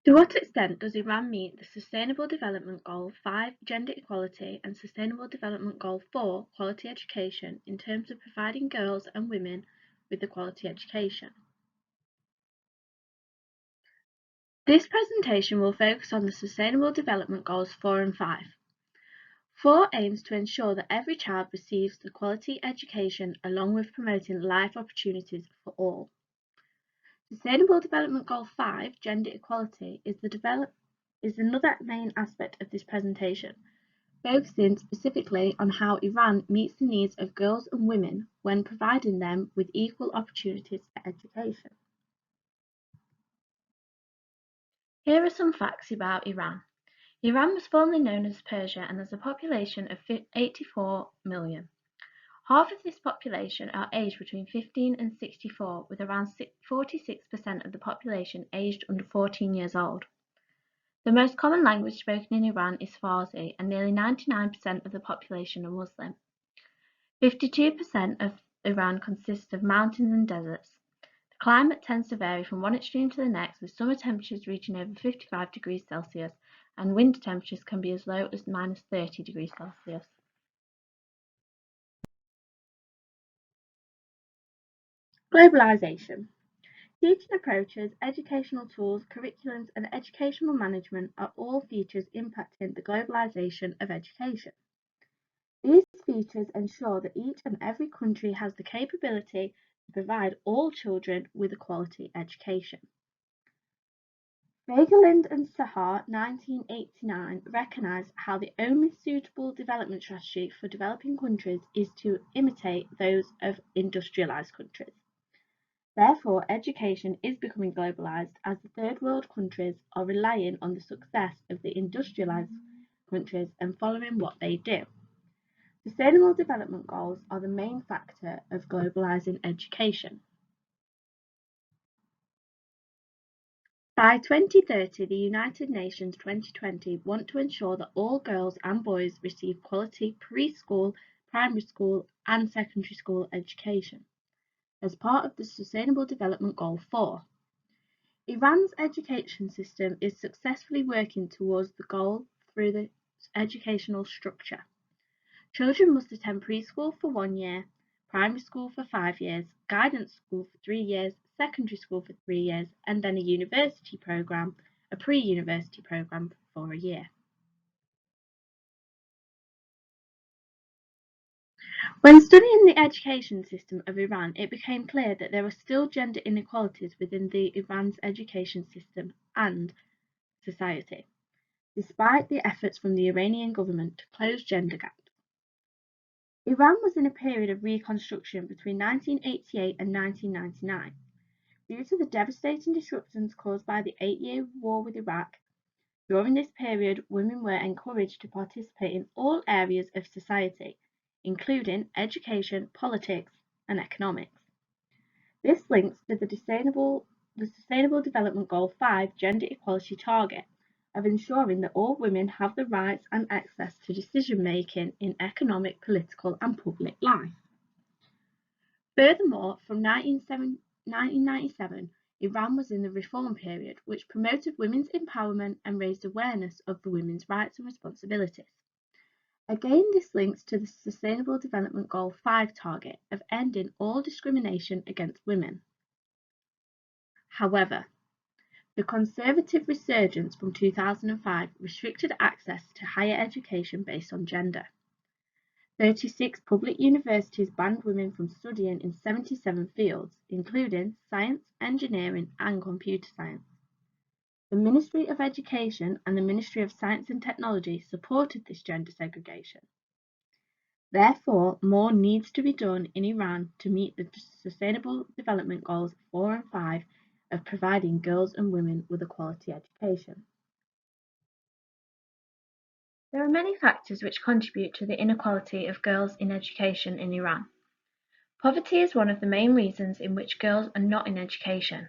To what extent does Iran meet the Sustainable Development Goal 5 gender equality and Sustainable Development Goal 4 quality education in terms of providing girls and women with the quality education? This presentation will focus on the Sustainable Development Goals 4 and 5. 4 aims to ensure that every child receives the quality education along with promoting life opportunities for all. Sustainable Development Goal 5, gender equality, is another main aspect of this presentation, focusing specifically on how Iran meets the needs of girls and women when providing them with equal opportunities for education. Here are some facts about Iran. Iran was formerly known as Persia and has a population of 84 million. Half of this population are aged between 15 and 64, with around 46% of the population aged under 14 years old. The most common language spoken in Iran is Farsi, and nearly 99% of the population are Muslim. 52% of Iran consists of mountains and deserts. The climate tends to vary from one extreme to the next, with summer temperatures reaching over 55 degrees Celsius, and winter temperatures can be as low as -30 degrees Celsius. Globalization. Teaching approaches, educational tools, curriculums, and educational management are all features impacting the globalization of education. These features ensure that each and every country has the capability to provide all children with a quality education. Fagerlind and Sahar, 1989, recognized how the only suitable development strategy for developing countries is to imitate those of industrialized countries. Therefore, education is becoming globalized as the third world countries are relying on the success of the industrialized countries and following what they do. Sustainable Development Goals are the main factor of globalizing education. By 2030, the United Nations 2020 want to ensure that all girls and boys receive quality preschool, primary school, and secondary school education as part of the Sustainable Development Goal 4. Iran's education system is successfully working towards the goal through the educational structure. Children must attend preschool for 1 year, primary school for 5 years, guidance school for 3 years, secondary school for 3 years, and then a university program, a pre-university program for a year. When studying the education system of Iran, it became clear that there are still gender inequalities within Iran's education system and society, despite the efforts from the Iranian government to close gender gaps. Iran was in a period of reconstruction between 1988 and 1999. Due to the devastating disruptions caused by the 8-year war with Iraq, during this period women were encouraged to participate in all areas of society, including education, politics, and economics. This links to the Sustainable Development Goal 5 gender equality target of ensuring that all women have the rights and access to decision-making in economic, political, and public life. Furthermore, from 1997, Iran was in the reform period, which promoted women's empowerment and raised awareness of the women's rights and responsibilities. Again, this links to the Sustainable Development Goal 5 target of ending all discrimination against women. However, the conservative resurgence from 2005 restricted access to higher education based on gender. 36 public universities banned women from studying in 77 fields, including science, engineering, and computer science. The Ministry of Education and the Ministry of Science and Technology supported this gender segregation. Therefore, more needs to be done in Iran to meet the Sustainable Development Goals 4 and 5 of providing girls and women with a quality education. There are many factors which contribute to the inequality of girls in education in Iran. Poverty is one of the main reasons in which girls are not in education.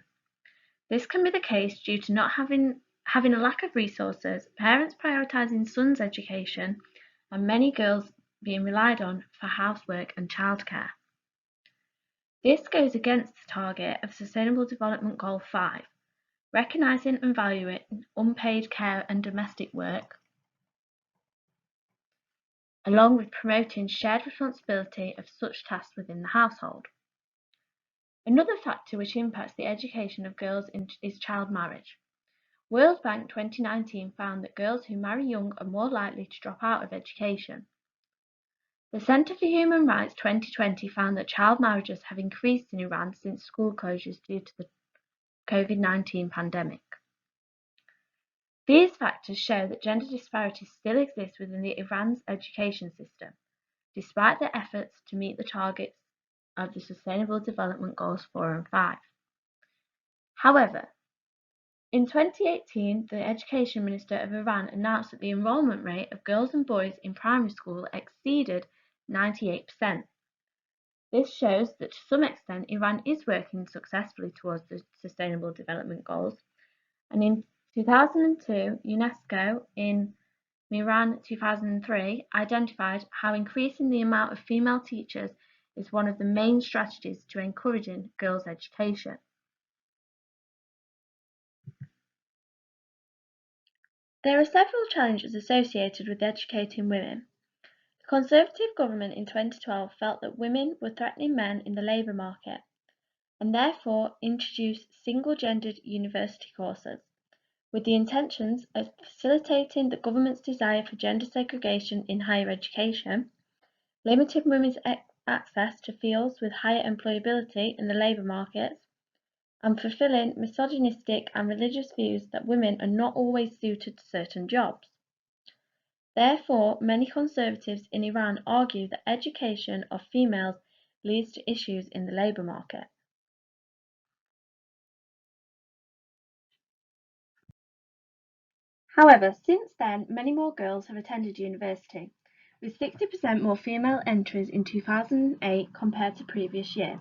This can be the case due to not having a lack of resources, parents prioritizing sons' education, and many girls being relied on for housework and childcare. This goes against the target of Sustainable Development Goal 5, recognising and valuing unpaid care and domestic work, along with promoting shared responsibility of such tasks within the household. Another factor which impacts the education of girls is child marriage. World Bank 2019 found that girls who marry young are more likely to drop out of education. The Centre for Human Rights 2020 found that child marriages have increased in Iran since school closures due to the COVID-19 pandemic. These factors show that gender disparities still exist within Iran's education system, despite their efforts to meet the targets of the Sustainable Development Goals 4 and 5. However, in 2018, the Education Minister of Iran announced that the enrollment rate of girls and boys in primary school exceeded 98%. This shows that to some extent Iran is working successfully towards the Sustainable Development Goals, and in 2002, UNESCO in Miran 2003 identified how increasing the amount of female teachers is one of the main strategies to encouraging girls' education. There are several challenges associated with educating women. The Conservative government in 2012 felt that women were threatening men in the labour market and therefore introduced single-gendered university courses, with the intentions of facilitating the government's desire for gender segregation in higher education, limiting women's access to fields with higher employability in the labour markets, and fulfilling misogynistic and religious views that women are not always suited to certain jobs. Therefore, many conservatives in Iran argue that education of females leads to issues in the labour market. However, since then, many more girls have attended university, with 60% more female entries in 2008 compared to previous years.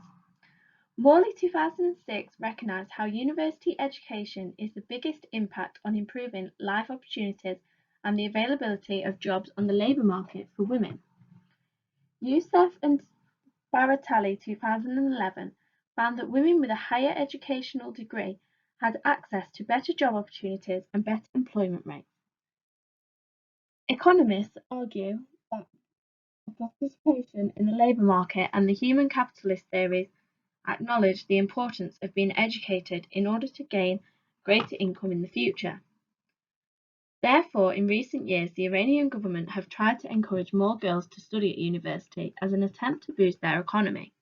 Morley 2006 recognised how university education is the biggest impact on improving life opportunities and the availability of jobs on the labour market for women. Youssef and Baratali 2011 found that women with a higher educational degree had access to better job opportunities and better employment rates. Economists argue that participation in the labour market and the human capitalist theories acknowledge the importance of being educated in order to gain greater income in the future. Therefore, in recent years, the Iranian government have tried to encourage more girls to study at university as an attempt to boost their economy.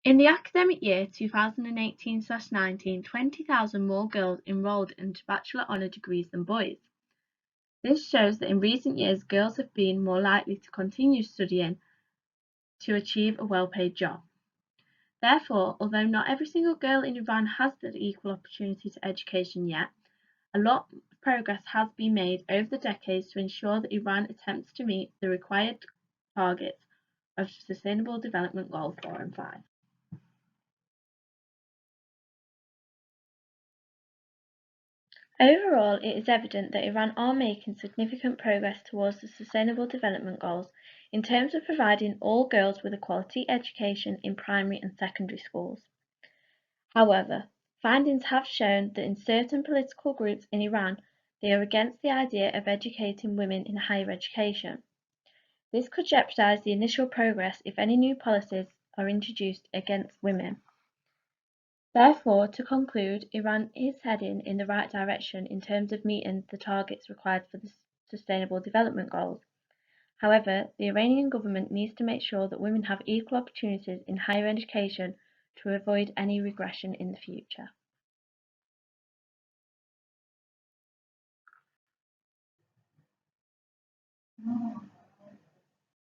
In the academic year 2018/19, 20,000 more girls enrolled into bachelor honour degrees than boys. This shows that in recent years, girls have been more likely to continue studying to achieve a well-paid job. Therefore, although not every single girl in Iran has the equal opportunity to education yet, a lot of progress has been made over the decades to ensure that Iran attempts to meet the required targets of Sustainable Development Goals 4 and 5. Overall, it is evident that Iran are making significant progress towards the Sustainable Development Goals in terms of providing all girls with a quality education in primary and secondary schools. However, findings have shown that in certain political groups in Iran, they are against the idea of educating women in higher education. This could jeopardize the initial progress if any new policies are introduced against women. Therefore, to conclude, Iran is heading in the right direction in terms of meeting the targets required for the Sustainable Development Goals. However, the Iranian government needs to make sure that women have equal opportunities in higher education to avoid any regression in the future.